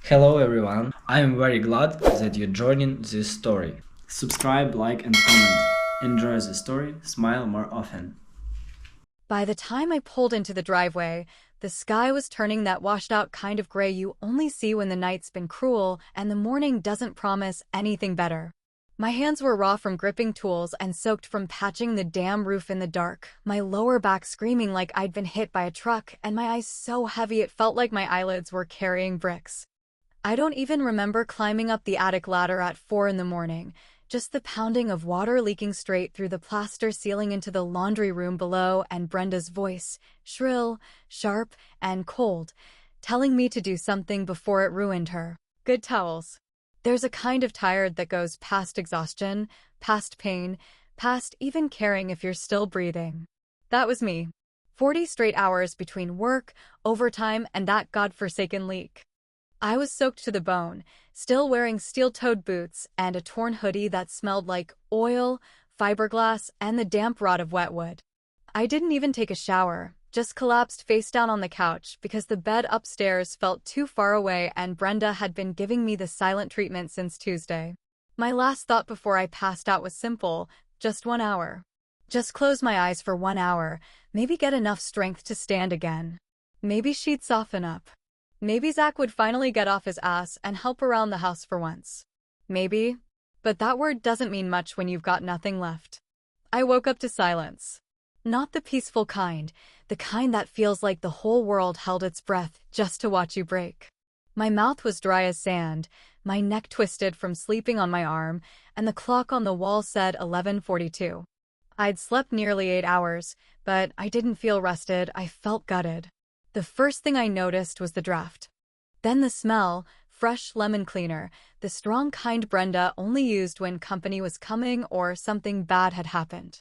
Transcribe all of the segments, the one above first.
Hello everyone, I am very glad that you're joining this story. Subscribe, like and comment. Enjoy the story, smile more often. By the time I pulled into the driveway, the sky was turning that washed-out kind of gray you only see when the night's been cruel and the morning doesn't promise anything better. My hands were raw from gripping tools and soaked from patching the damn roof in the dark, my lower back screaming like I'd been hit by a truck, and my eyes so heavy it felt like my eyelids were carrying bricks. I don't even remember climbing up the attic ladder at 4 in the morning, just the pounding of water leaking straight through the plaster ceiling into the laundry room below and Brenda's voice, shrill, sharp, and cold, telling me to do something before it ruined her. Good towels. There's a kind of tired that goes past exhaustion, past pain, past even caring if you're still breathing. That was me. 40 straight hours between work, overtime, and that godforsaken leak. I was soaked to the bone, still wearing steel-toed boots and a torn hoodie that smelled like oil, fiberglass, and the damp rot of wetwood. I didn't even take a shower, just collapsed face down on the couch because the bed upstairs felt too far away and Brenda had been giving me the silent treatment since Tuesday. My last thought before I passed out was simple, just 1 hour. Just close my eyes for 1 hour, maybe get enough strength to stand again. Maybe she'd soften up. Maybe Zach would finally get off his ass and help around the house for once. Maybe. But that word doesn't mean much when you've got nothing left. I woke up to silence. Not the peaceful kind, the kind that feels like the whole world held its breath just to watch you break. My mouth was dry as sand, my neck twisted from sleeping on my arm, and the clock on the wall said 11:42. I'd slept nearly 8 hours, but I didn't feel rested, I felt gutted. The first thing I noticed was the draft. Then the smell, fresh lemon cleaner, the strong kind Brenda only used when company was coming or something bad had happened.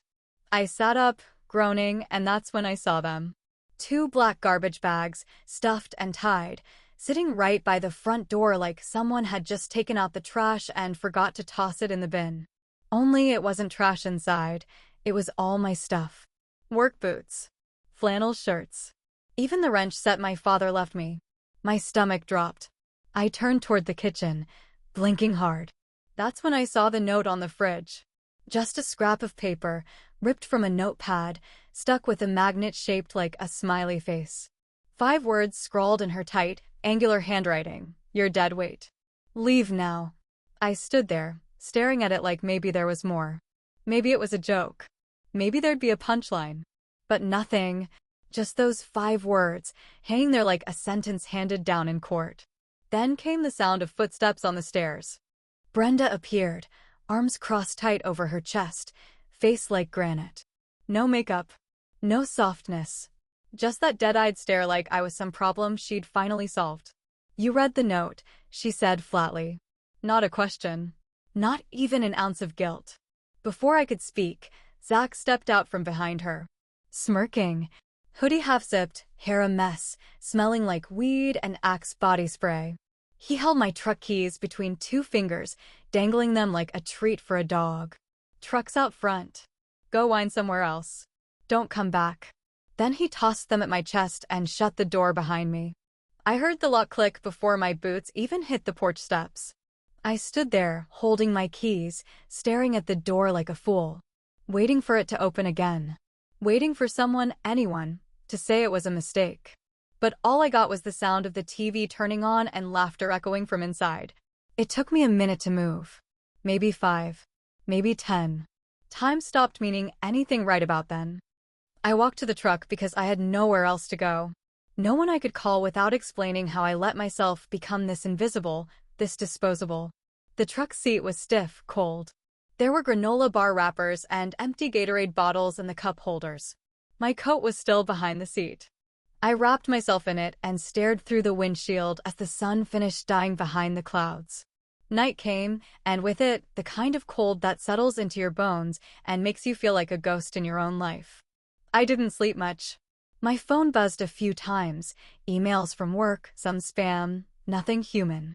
I sat up, groaning, and that's when I saw them. 2 black garbage bags, stuffed and tied, sitting right by the front door like someone had just taken out the trash and forgot to toss it in the bin. Only it wasn't trash inside, it was all my stuff. Work boots. Flannel shirts. Even the wrench set my father left me. My stomach dropped. I turned toward the kitchen, blinking hard. That's when I saw the note on the fridge. Just a scrap of paper, ripped from a notepad, stuck with a magnet shaped like a smiley face. 5 words scrawled in her tight, angular handwriting. You're dead weight. Leave now. I stood there, staring at it like maybe there was more. Maybe it was a joke. Maybe there'd be a punchline. But nothing. Just those 5 words, hanging there like a sentence handed down in court. Then came the sound of footsteps on the stairs. Brenda appeared, arms crossed tight over her chest, face like granite. No makeup. No softness. Just that dead-eyed stare like I was some problem she'd finally solved. You read the note, she said flatly. Not a question. Not even an ounce of guilt. Before I could speak, Zach stepped out from behind her. Smirking. Hoodie half-zipped, hair a mess, smelling like weed and Axe body spray. He held my truck keys between 2 fingers, dangling them like a treat for a dog. Truck's out front. Go whine somewhere else. Don't come back. Then he tossed them at my chest and shut the door behind me. I heard the lock click before my boots even hit the porch steps. I stood there, holding my keys, staring at the door like a fool. Waiting for it to open again. Waiting for someone, anyone, to say it was a mistake. But all I got was the sound of the TV turning on and laughter echoing from inside. It took me a minute to move. Maybe 5. Maybe 10. Time stopped meaning anything right about then. I walked to the truck because I had nowhere else to go. No one I could call without explaining how I let myself become this invisible, this disposable. The truck seat was stiff, cold. There were granola bar wrappers and empty Gatorade bottles in the cup holders. My coat was still behind the seat. I wrapped myself in it and stared through the windshield as the sun finished dying behind the clouds. Night came, and with it, the kind of cold that settles into your bones and makes you feel like a ghost in your own life. I didn't sleep much. My phone buzzed a few times, emails from work, some spam, nothing human.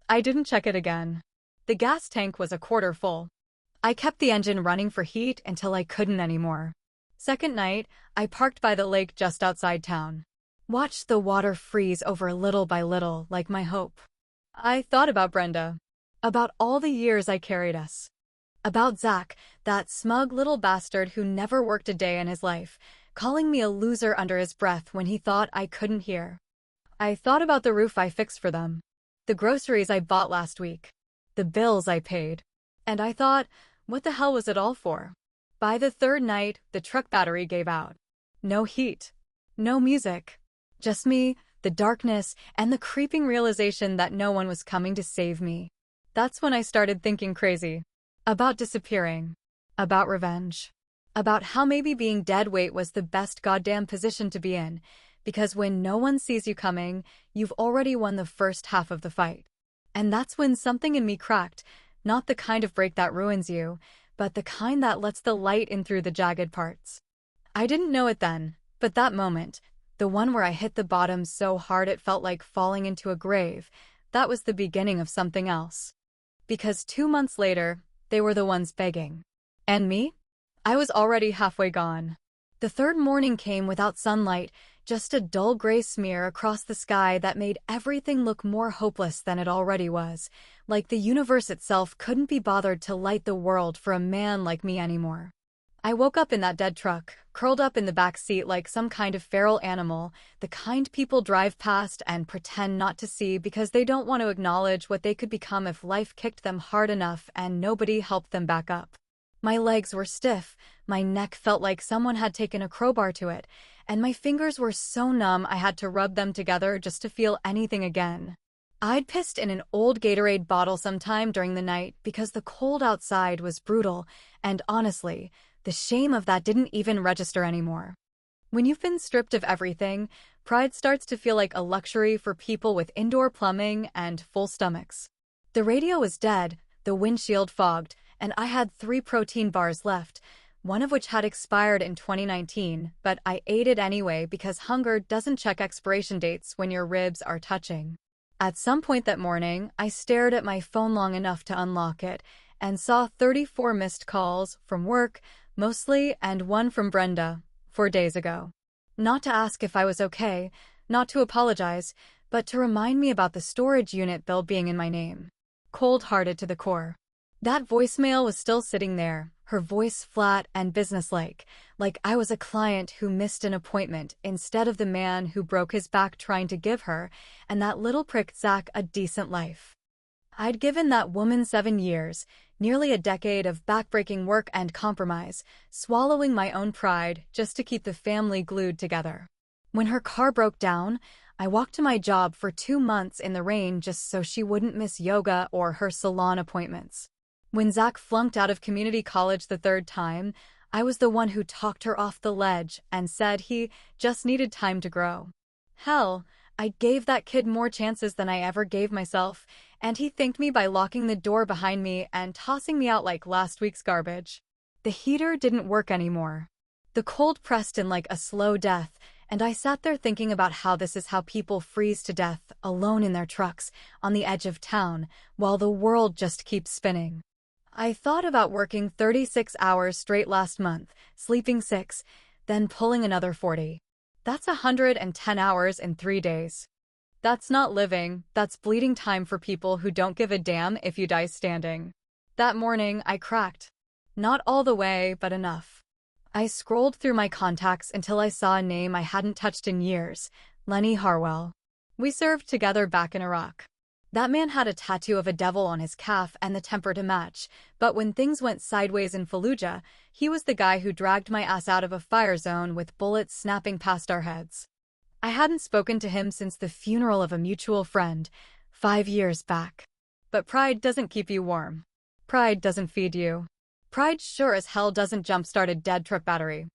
I didn't check it again. The gas tank was a quarter full. I kept the engine running for heat until I couldn't anymore. Second night, I parked by the lake just outside town. Watched the water freeze over little by little, like my hope. I thought about Brenda. About all the years I carried us. About Zach, that smug little bastard who never worked a day in his life, calling me a loser under his breath when he thought I couldn't hear. I thought about the roof I fixed for them, the groceries I bought last week, the bills I paid. And I thought, what the hell was it all for? By the third night, the truck battery gave out. No heat. No music. Just me, the darkness, and the creeping realization that no one was coming to save me. That's when I started thinking crazy. About disappearing. About revenge. About how maybe being dead weight was the best goddamn position to be in, because when no one sees you coming, you've already won the first half of the fight. And that's when something in me cracked, not the kind of break that ruins you, but the kind that lets the light in through the jagged parts. I didn't know it then, but that moment, the one where I hit the bottom so hard it felt like falling into a grave, that was the beginning of something else. Because 2 months later, they were the ones begging. And me? I was already halfway gone. The third morning came without sunlight, just a dull gray smear across the sky that made everything look more hopeless than it already was, like the universe itself couldn't be bothered to light the world for a man like me anymore. I woke up in that dead truck, curled up in the back seat like some kind of feral animal, the kind people drive past and pretend not to see because they don't want to acknowledge what they could become if life kicked them hard enough and nobody helped them back up. My legs were stiff, my neck felt like someone had taken a crowbar to it, and my fingers were so numb I had to rub them together just to feel anything again. I'd pissed in an old Gatorade bottle sometime during the night because the cold outside was brutal, and honestly, the shame of that didn't even register anymore. When you've been stripped of everything, pride starts to feel like a luxury for people with indoor plumbing and full stomachs. The radio was dead, the windshield fogged, and I had 3 protein bars left, one of which had expired in 2019, but I ate it anyway because hunger doesn't check expiration dates when your ribs are touching. At some point that morning, I stared at my phone long enough to unlock it and saw 34 missed calls from work, mostly, and one from Brenda, 4 days ago. Not to ask if I was okay, not to apologize, but to remind me about the storage unit bill being in my name. Cold-hearted to the core. That voicemail was still sitting there, her voice flat and businesslike, like I was a client who missed an appointment instead of the man who broke his back trying to give her and that little prick Zach a decent life. I'd given that woman 7 years, nearly a decade of backbreaking work and compromise, swallowing my own pride just to keep the family glued together. When her car broke down, I walked to my job for 2 months in the rain just so she wouldn't miss yoga or her salon appointments. When Zach flunked out of community college the 3rd time, I was the one who talked her off the ledge and said he just needed time to grow. Hell, I gave that kid more chances than I ever gave myself, and he thanked me by locking the door behind me and tossing me out like last week's garbage. The heater didn't work anymore. The cold pressed in like a slow death, and I sat there thinking about how this is how people freeze to death, alone in their trucks, on the edge of town, while the world just keeps spinning. I thought about working 36 hours straight last month, sleeping 6, then pulling another 40. That's 110 hours in 3 days. That's not living, that's bleeding time for people who don't give a damn if you die standing. That morning, I cracked. Not all the way, but enough. I scrolled through my contacts until I saw a name I hadn't touched in years, Lenny Harwell. We served together back in Iraq. That man had a tattoo of a devil on his calf and the temper to match, but when things went sideways in Fallujah, he was the guy who dragged my ass out of a fire zone with bullets snapping past our heads. I hadn't spoken to him since the funeral of a mutual friend, 5 years back. But pride doesn't keep you warm. Pride doesn't feed you. Pride sure as hell doesn't jumpstart a dead truck battery.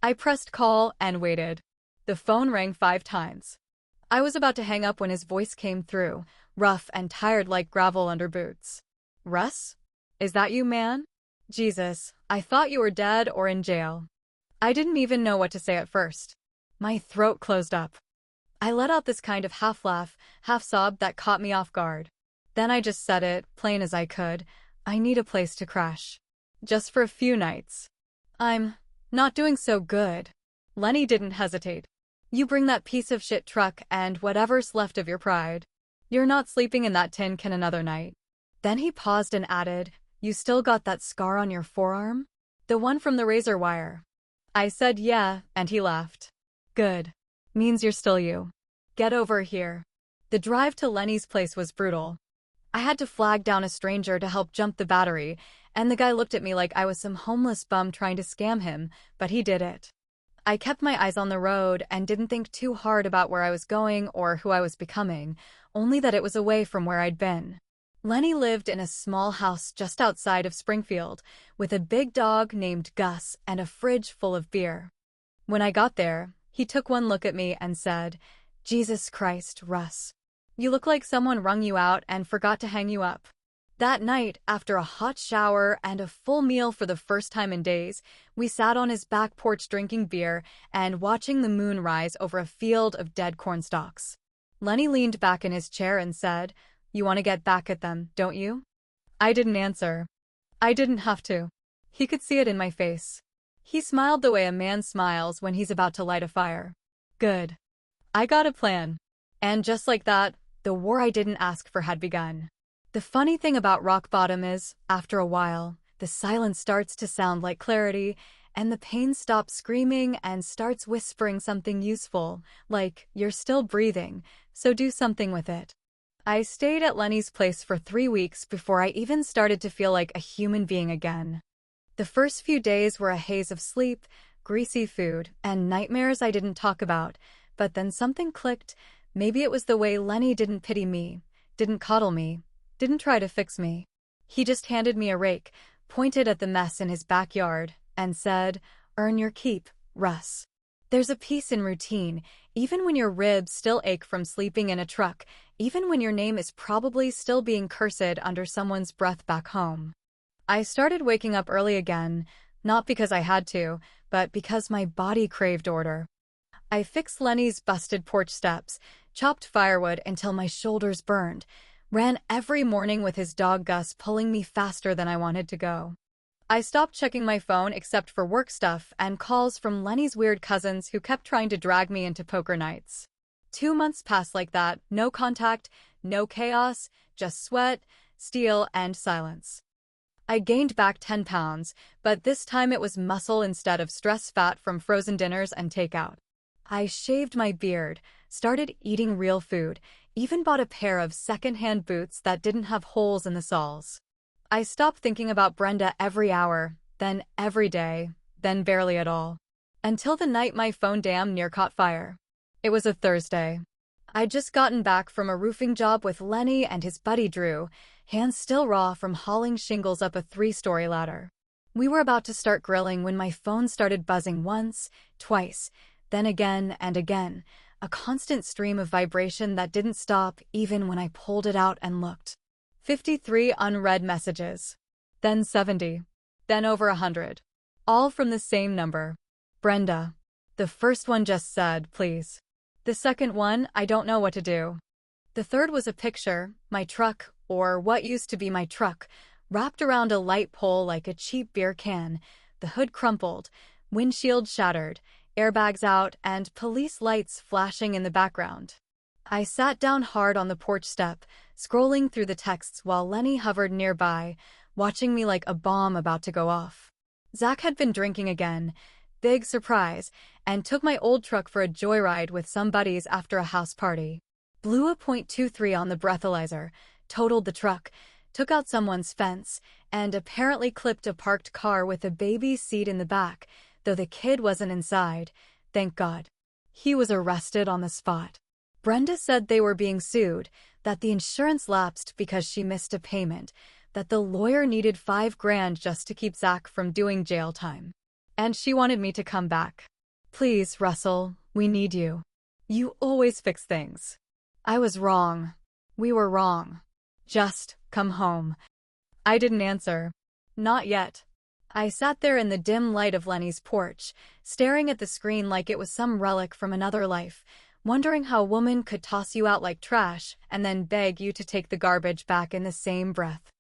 I pressed call and waited. The phone rang 5 times. I was about to hang up when his voice came through, rough and tired like gravel under boots. Russ? Is that you, man? Jesus, I thought you were dead or in jail. I didn't even know what to say at first. My throat closed up. I let out this kind of half-laugh, half-sob that caught me off guard. Then I just said it, plain as I could, I need a place to crash. Just for a few nights. I'm not doing so good. Lenny didn't hesitate. You bring that piece of shit truck and whatever's left of your pride. You're not sleeping in that tin can another night. Then he paused and added, You still got that scar on your forearm? The one from the razor wire. I said yeah, and he laughed. Good. Means you're still you. Get over here. The drive to Lenny's place was brutal. I had to flag down a stranger to help jump the battery, and the guy looked at me like I was some homeless bum trying to scam him, but he did it. I kept my eyes on the road and didn't think too hard about where I was going or who I was becoming, only that it was away from where I'd been. Lenny lived in a small house just outside of Springfield, with a big dog named Gus and a fridge full of beer. When I got there, he took one look at me and said, Jesus Christ, Russ. You look like someone wrung you out and forgot to hang you up. That night, after a hot shower and a full meal for the first time in days, we sat on his back porch drinking beer and watching the moon rise over a field of dead corn stalks. Lenny leaned back in his chair and said, You want to get back at them, don't you? I didn't answer. I didn't have to. He could see it in my face. He smiled the way a man smiles when he's about to light a fire. Good. I got a plan. And just like that, the war I didn't ask for had begun. The funny thing about rock bottom is, after a while, the silence starts to sound like clarity, and the pain stops screaming and starts whispering something useful, like, you're still breathing, so do something with it. I stayed at Lenny's place for 3 weeks before I even started to feel like a human being again. The first few days were a haze of sleep, greasy food, and nightmares I didn't talk about, but then something clicked. Maybe it was the way Lenny didn't pity me, didn't coddle me, didn't try to fix me. He just handed me a rake, pointed at the mess in his backyard, and said, Earn your keep, Russ. There's a peace in routine, even when your ribs still ache from sleeping in a truck, even when your name is probably still being cursed under someone's breath back home. I started waking up early again, not because I had to, but because my body craved order. I fixed Lenny's busted porch steps, chopped firewood until my shoulders burned, ran every morning with his dog Gus pulling me faster than I wanted to go. I stopped checking my phone except for work stuff and calls from Lenny's weird cousins who kept trying to drag me into poker nights. 2 months passed like that, no contact, no chaos, just sweat, steel, and silence. I gained back 10 pounds, but this time it was muscle instead of stress fat from frozen dinners and takeout. I shaved my beard, started eating real food, even bought a pair of second-hand boots that didn't have holes in the soles. I stopped thinking about Brenda every hour, then every day, then barely at all. Until the night my phone damn near caught fire. It was a Thursday. I'd just gotten back from a roofing job with Lenny and his buddy Drew, hands still raw from hauling shingles up a 3-story ladder. We were about to start grilling when my phone started buzzing once, twice, then again and again, a constant stream of vibration that didn't stop even when I pulled it out and looked. 53 unread messages. Then 70. Then over 100. All from the same number. Brenda. The first one just said, please. The second one, I don't know what to do. The third was a picture, my truck, or what used to be my truck, wrapped around a light pole like a cheap beer can, the hood crumpled, windshield shattered, airbags out, and police lights flashing in the background. I sat down hard on the porch step, scrolling through the texts while Lenny hovered nearby, watching me like a bomb about to go off. Zach had been drinking again, big surprise, and took my old truck for a joyride with some buddies after a house party. Blew a .23 on the breathalyzer, totaled the truck, took out someone's fence, and apparently clipped a parked car with a baby seat in the back, though the kid wasn't inside, thank God. He was arrested on the spot. Brenda said they were being sued, that the insurance lapsed because she missed a payment, that the lawyer needed $5,000 just to keep Zach from doing jail time. And she wanted me to come back. Please, Russell, we need you. You always fix things. I was wrong. We were wrong. Just come home. I didn't answer. Not yet. I sat there in the dim light of Lenny's porch, staring at the screen like it was some relic from another life, wondering how a woman could toss you out like trash and then beg you to take the garbage back in the same breath.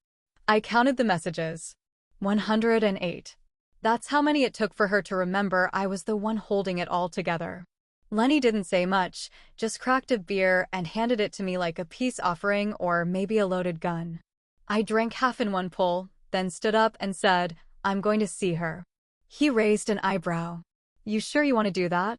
I counted the messages. 108. That's how many it took for her to remember I was the one holding it all together. Lenny didn't say much, just cracked a beer and handed it to me like a peace offering or maybe a loaded gun. I drank half in one pull, then stood up and said, "I'm going to see her." He raised an eyebrow. "You sure you want to do that?"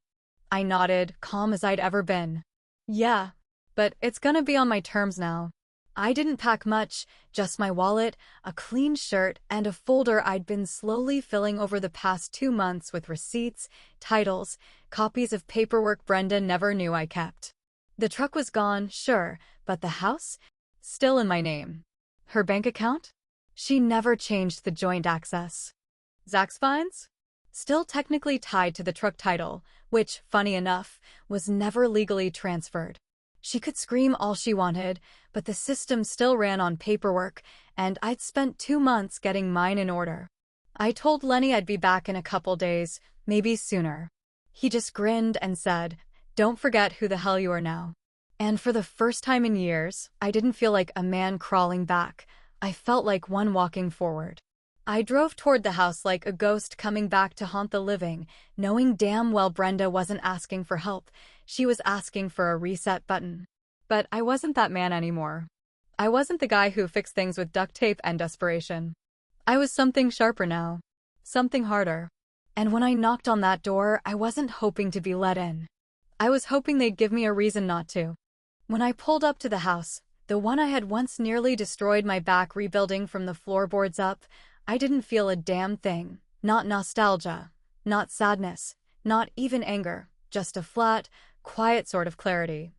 I nodded, calm as I'd ever been. "Yeah, but it's gonna be on my terms now." I didn't pack much, just my wallet, a clean shirt, and a folder I'd been slowly filling over the past 2 months with receipts, titles, copies of paperwork Brenda never knew I kept. The truck was gone, sure, but the house? Still in my name. Her bank account? She never changed the joint access. Zach's fines? Still technically tied to the truck title, which, funny enough, was never legally transferred. She could scream all she wanted, but the system still ran on paperwork, and I'd spent 2 months getting mine in order. I told Lenny I'd be back in a couple days, maybe sooner. He just grinned and said, "Don't forget who the hell you are now." And for the first time in years, I didn't feel like a man crawling back. I felt like one walking forward. I drove toward the house like a ghost coming back to haunt the living, knowing damn well Brenda wasn't asking for help. She was asking for a reset button. But I wasn't that man anymore. I wasn't the guy who fixed things with duct tape and desperation. I was something sharper now. Something harder. And when I knocked on that door, I wasn't hoping to be let in. I was hoping they'd give me a reason not to. When I pulled up to the house, the one I had once nearly destroyed my back rebuilding from the floorboards up, I didn't feel a damn thing. Not nostalgia, not sadness, not even anger, just a flat, quiet sort of clarity.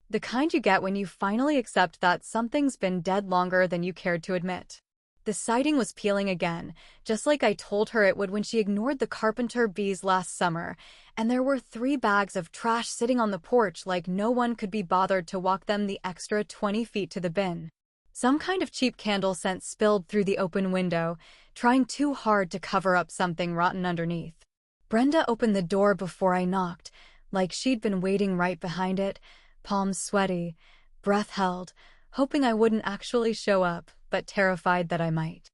The kind you get when you finally accept that something's been dead longer than you cared to admit. The siding was peeling again, just like I told her it would when she ignored the carpenter bees last summer, and there were 3 bags of trash sitting on the porch like no one could be bothered to walk them the extra 20 feet to the bin. Some kind of cheap candle scent spilled through the open window, trying too hard to cover up something rotten underneath. Brenda opened the door before I knocked, like she'd been waiting right behind it, palms sweaty, breath held, hoping I wouldn't actually show up, but terrified that I might.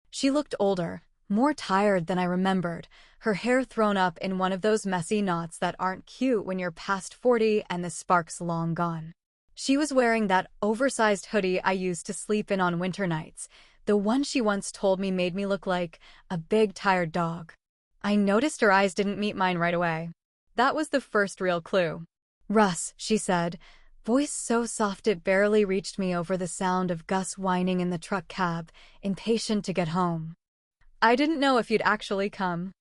She looked older, more tired than I remembered, her hair thrown up in one of those messy knots that aren't cute when you're past 40 and the spark's long gone. She was wearing that oversized hoodie I used to sleep in on winter nights, the one she once told me made me look like a big tired dog. I noticed her eyes didn't meet mine right away. That was the first real clue. "Russ," she said, voice so soft it barely reached me over the sound of Gus whining in the truck cab, impatient to get home. "I didn't know if you'd actually come."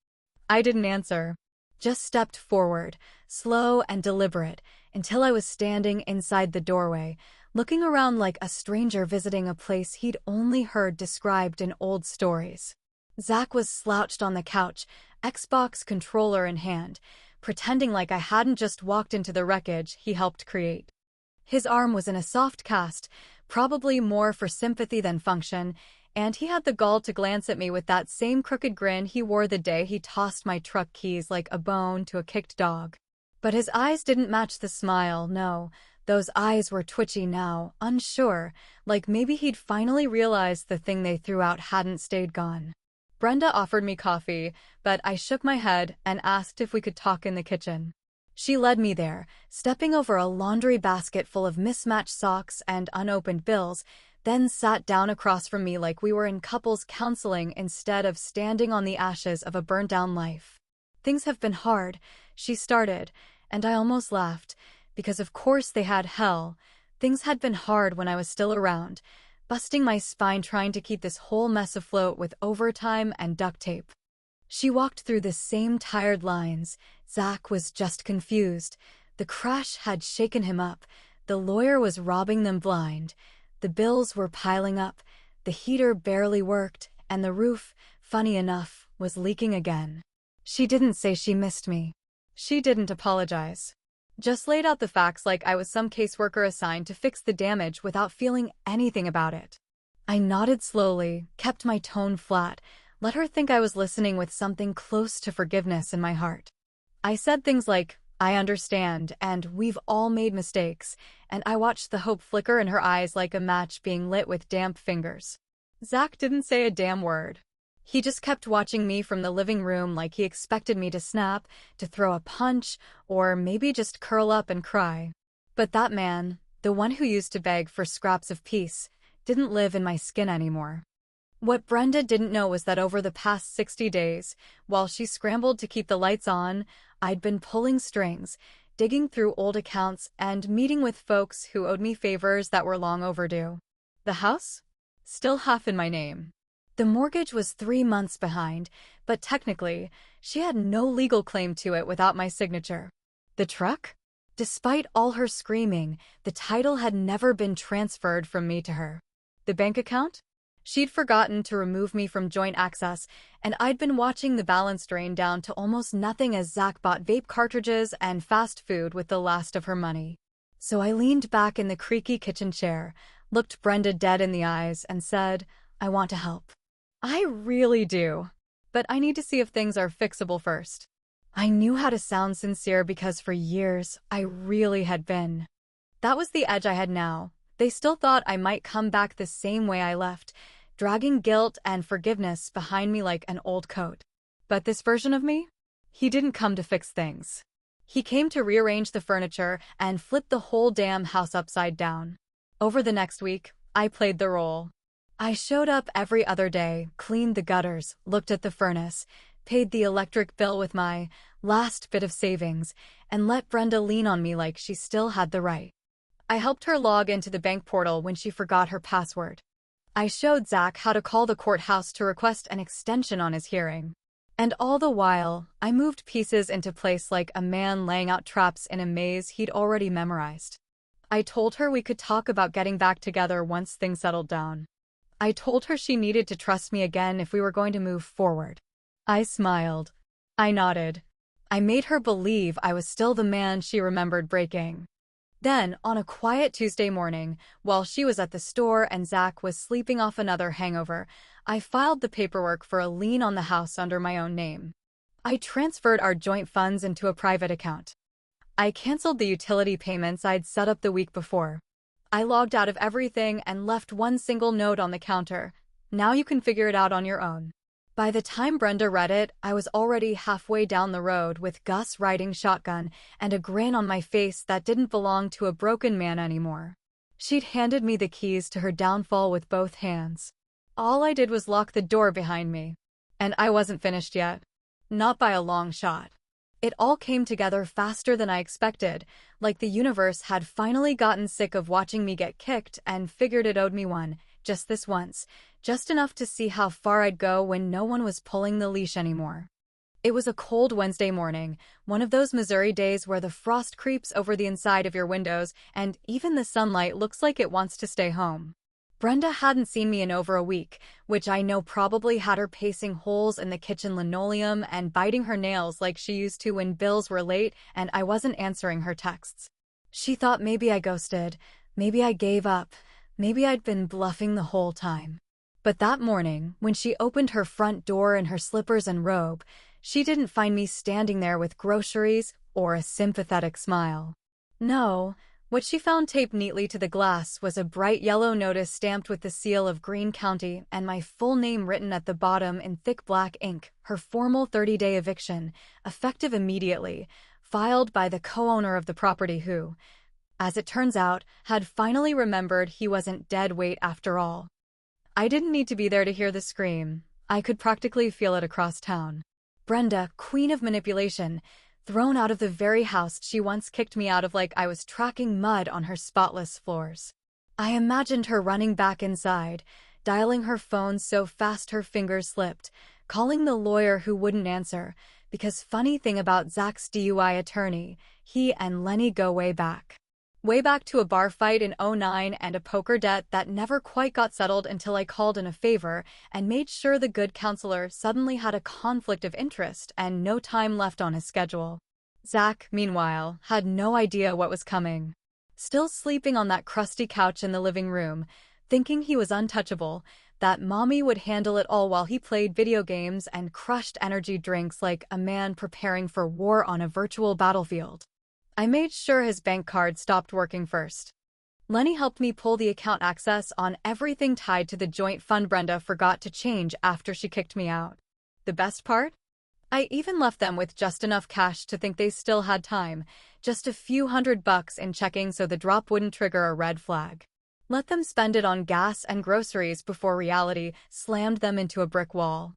I didn't answer. Just stepped forward, slow and deliberate, until I was standing inside the doorway, looking around like a stranger visiting a place he'd only heard described in old stories. Zach was slouched on the couch, Xbox controller in hand, pretending like I hadn't just walked into the wreckage he helped create. His arm was in a soft cast, probably more for sympathy than function, and he had the gall to glance at me with that same crooked grin he wore the day he tossed my truck keys like a bone to a kicked dog. But his eyes didn't match the smile, no. Those eyes were twitchy now, unsure, like maybe he'd finally realized the thing they threw out hadn't stayed gone. Brenda offered me coffee, but I shook my head and asked if we could talk in the kitchen. She led me there, stepping over a laundry basket full of mismatched socks and unopened bills, then sat down across from me like we were in couples counseling instead of standing on the ashes of a burnt-down life. "Things have been hard," she started, and I almost laughed, because of course they had. Hell. Things had been hard when I was still around, busting my spine trying to keep this whole mess afloat with overtime and duct tape. She walked through the same tired lines. Zach was just confused. The crash had shaken him up. The lawyer was robbing them blind. The bills were piling up. The heater barely worked, and the roof, funny enough, was leaking again. She didn't say she missed me. She didn't apologize. Just laid out the facts like I was some caseworker assigned to fix the damage without feeling anything about it. I nodded slowly, kept my tone flat, let her think I was listening with something close to forgiveness in my heart. I said things like, "I understand, and we've all made mistakes," and I watched the hope flicker in her eyes like a match being lit with damp fingers. Zach didn't say a damn word. He just kept watching me from the living room like he expected me to snap, to throw a punch, or maybe just curl up and cry. But that man, the one who used to beg for scraps of peace, didn't live in my skin anymore. What Brenda didn't know was that over the past 60 days, while she scrambled to keep the lights on, I'd been pulling strings, digging through old accounts, and meeting with folks who owed me favors that were long overdue. The house? Still half in my name. The mortgage was 3 months behind, but technically, she had no legal claim to it without my signature. The truck? Despite all her screaming, the title had never been transferred from me to her. The bank account? She'd forgotten to remove me from joint access, and I'd been watching the balance drain down to almost nothing as Zach bought vape cartridges and fast food with the last of her money. So I leaned back in the creaky kitchen chair, looked Brenda dead in the eyes, and said, "I want to help. I really do. But I need to see if things are fixable first." I knew how to sound sincere because for years, I really had been. That was the edge I had now. They still thought I might come back the same way I left, dragging guilt and forgiveness behind me like an old coat. But this version of me? He didn't come to fix things. He came to rearrange the furniture and flip the whole damn house upside down. Over the next week, I played the role. I showed up every other day, cleaned the gutters, looked at the furnace, paid the electric bill with my last bit of savings, and let Brenda lean on me like she still had the right. I helped her log into the bank portal when she forgot her password. I showed Zach how to call the courthouse to request an extension on his hearing. And all the while, I moved pieces into place like a man laying out traps in a maze he'd already memorized. I told her we could talk about getting back together once things settled down. I told her she needed to trust me again if we were going to move forward. I smiled. I nodded. I made her believe I was still the man she remembered breaking. Then, on a quiet Tuesday morning, while she was at the store and Zach was sleeping off another hangover, I filed the paperwork for a lien on the house under my own name. I transferred our joint funds into a private account. I canceled the utility payments I'd set up the week before. I logged out of everything and left one single note on the counter. "Now you can figure it out on your own." By the time Brenda read it, I was already halfway down the road with Gus riding shotgun and a grin on my face that didn't belong to a broken man anymore. She'd handed me the keys to her downfall with both hands. All I did was lock the door behind me. And I wasn't finished yet. Not by a long shot. It all came together faster than I expected, like the universe had finally gotten sick of watching me get kicked and figured it owed me one, just this once, just enough to see how far I'd go when no one was pulling the leash anymore. It was a cold Wednesday morning, one of those Missouri days where the frost creeps over the inside of your windows and even the sunlight looks like it wants to stay home. Brenda hadn't seen me in over a week, which I know probably had her pacing holes in the kitchen linoleum and biting her nails like she used to when bills were late and I wasn't answering her texts. She thought maybe I ghosted, maybe I gave up, maybe I'd been bluffing the whole time. But that morning, when she opened her front door in her slippers and robe, she didn't find me standing there with groceries or a sympathetic smile. No. What she found taped neatly to the glass was a bright yellow notice stamped with the seal of Greene County and my full name written at the bottom in thick black ink, her formal 30-day eviction, effective immediately, filed by the co-owner of the property who, as it turns out, had finally remembered he wasn't dead weight after all. I didn't need to be there to hear the scream. I could practically feel it across town. Brenda, queen of manipulation, thrown out of the very house she once kicked me out of like I was tracking mud on her spotless floors. I imagined her running back inside, dialing her phone so fast her fingers slipped, calling the lawyer who wouldn't answer, because funny thing about Zach's DUI attorney, he and Lenny go way back. Way back to a bar fight in '09 and a poker debt that never quite got settled until I called in a favor and made sure the good counselor suddenly had a conflict of interest and no time left on his schedule. Zach, meanwhile, had no idea what was coming. Still sleeping on that crusty couch in the living room, thinking he was untouchable, that mommy would handle it all while he played video games and crushed energy drinks like a man preparing for war on a virtual battlefield. I made sure his bank card stopped working first. Lenny helped me pull the account access on everything tied to the joint fund Brenda forgot to change after she kicked me out. The best part? I even left them with just enough cash to think they still had time, just a few $100 in checking so the drop wouldn't trigger a red flag. Let them spend it on gas and groceries before reality slammed them into a brick wall.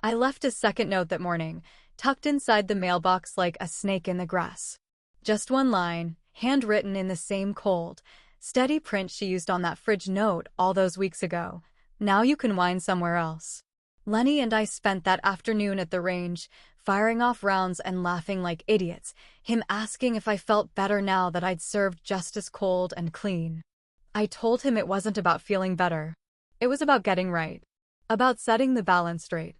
I left a second note that morning, tucked inside the mailbox like a snake in the grass. Just one line, handwritten in the same cold, steady print she used on that fridge note all those weeks ago. Now you can whine somewhere else. Lenny and I spent that afternoon at the range, firing off rounds and laughing like idiots, him asking if I felt better now that I'd served just as cold and clean. I told him it wasn't about feeling better. It was about getting right. About setting the balance straight.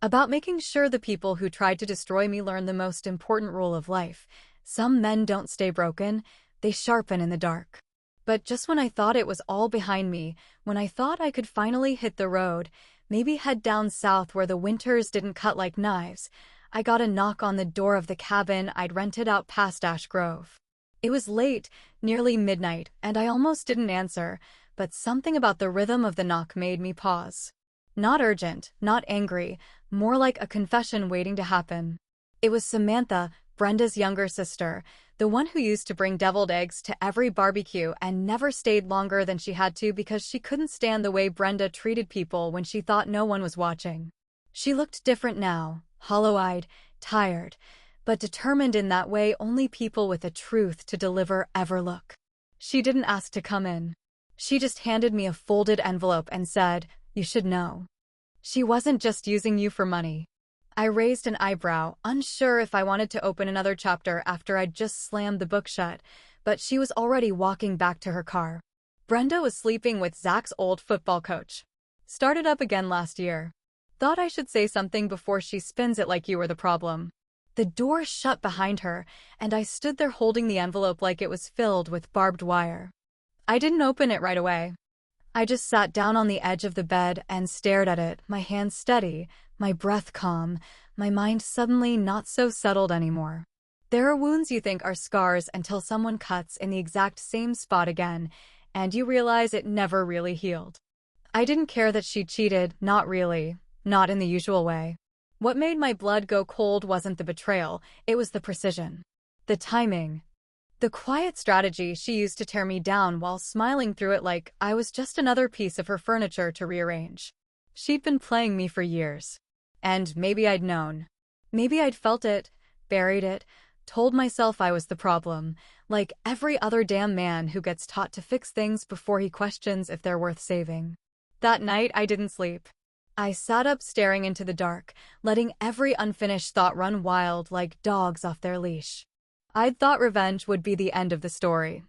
About making sure the people who tried to destroy me learn the most important rule of life. Some men don't stay broken, they sharpen in the dark. But just when I thought it was all behind me, when I thought I could finally hit the road, maybe head down south where the winters didn't cut like knives, I got a knock on the door of the cabin I'd rented out past Ash Grove. It was late, nearly midnight, and I almost didn't answer, but something about the rhythm of the knock made me pause. Not urgent, not angry, more like a confession waiting to happen. It was Samantha, Brenda's younger sister, the one who used to bring deviled eggs to every barbecue and never stayed longer than she had to because she couldn't stand the way Brenda treated people when she thought no one was watching. She looked different now, hollow-eyed, tired, but determined in that way only people with a truth to deliver ever look. She didn't ask to come in. She just handed me a folded envelope and said, "You should know. She wasn't just using you for money." I raised an eyebrow, unsure if I wanted to open another chapter after I'd just slammed the book shut, but she was already walking back to her car. Brenda was sleeping with Zach's old football coach. Started up again last year. Thought I should say something before she spins it like you were the problem. The door shut behind her, and I stood there holding the envelope like it was filled with barbed wire. I didn't open it right away. I just sat down on the edge of the bed and stared at it, my hands steady, my breath calm, my mind suddenly not so settled anymore. There are wounds you think are scars until someone cuts in the exact same spot again, and you realize it never really healed. I didn't care that she cheated, not really, not in the usual way. What made my blood go cold wasn't the betrayal, it was the precision. The timing. The quiet strategy she used to tear me down while smiling through it like I was just another piece of her furniture to rearrange. She'd been playing me for years. And maybe I'd known. Maybe I'd felt it, buried it, told myself I was the problem, like every other damn man who gets taught to fix things before he questions if they're worth saving. That night, I didn't sleep. I sat up staring into the dark, letting every unfinished thought run wild like dogs off their leash. I'd thought revenge would be the end of the story.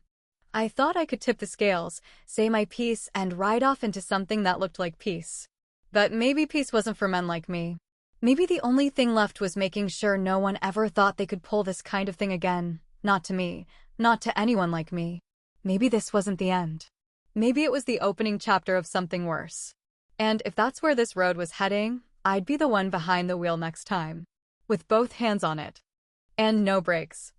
I thought I could tip the scales, say my piece, and ride off into something that looked like peace. But maybe peace wasn't for men like me. Maybe the only thing left was making sure no one ever thought they could pull this kind of thing again. Not to me. Not to anyone like me. Maybe this wasn't the end. Maybe it was the opening chapter of something worse. And if that's where this road was heading, I'd be the one behind the wheel next time. With both hands on it. And no brakes.